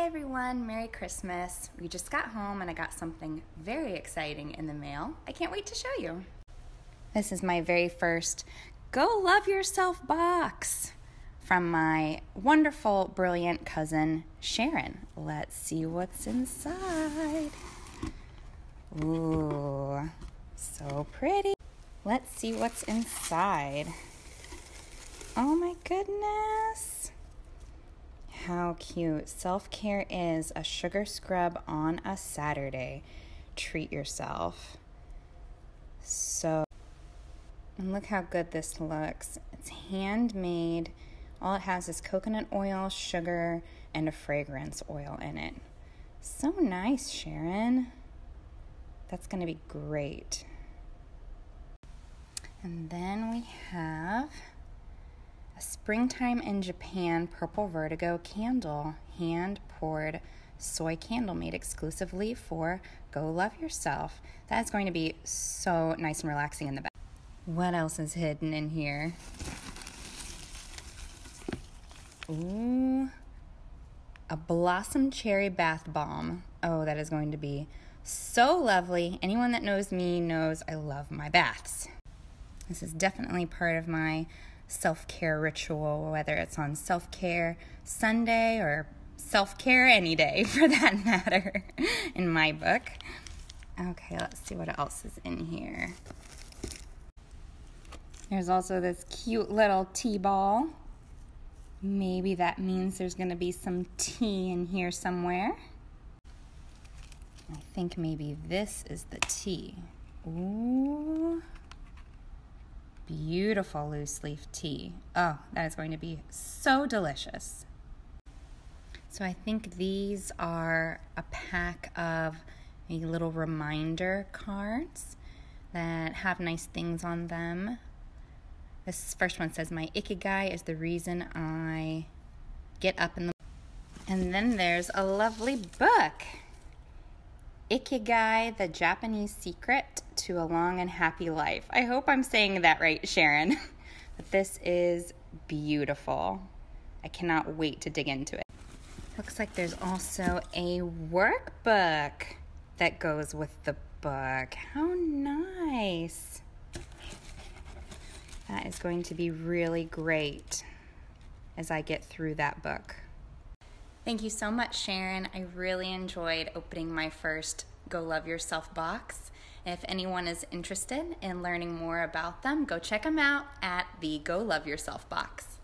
everyone, Merry Christmas. We just got home and I got something very exciting in the mail. I can't wait to show you. This is my very first Go Love Yourself box from my wonderful, brilliant cousin, Sharon. Let's see what's inside. Ooh, so pretty. Let's see what's inside. Oh my goodness. How cute. Self-care is a sugar scrub on a Saturday. Treat yourself. And look how good this looks. It's handmade. All it has is coconut oil, sugar, and a fragrance oil in it. So nice, Sharon. That's going to be great. And then we have a Springtime in Japan Purple Vertigo candle, hand-poured soy candle made exclusively for Go Love Yourself. That is going to be so nice and relaxing in the back. What else is hidden in here? Ooh, a Blossom Cherry Bath Bomb. Oh, that is going to be so lovely. Anyone that knows me knows I love my baths. This is definitely part of my self-care ritual, whether it's on self-care Sunday or self-care any day for that matter in my book. Okay, let's see what else is in here. There's also this cute little tea ball. Maybe that means there's going to be some tea in here somewhere. I think maybe this is the tea. Ooh. Beautiful loose leaf tea. Oh, that is going to be so delicious. So I think these are a pack of maybe little reminder cards that have nice things on them. This first one says, my ikigai is the reason I get up in the morning. And then there's a lovely book. Ikigai, the Japanese secret to a long and happy life. I hope I'm saying that right, Sharon. But this is beautiful. I cannot wait to dig into it. Looks like there's also a workbook that goes with the book. How nice. That is going to be really great as I get through that book. Thank you so much, Sharon. I really enjoyed opening my first Go Love Yourself box. If anyone is interested in learning more about them, go check them out at the Go Love Yourself box.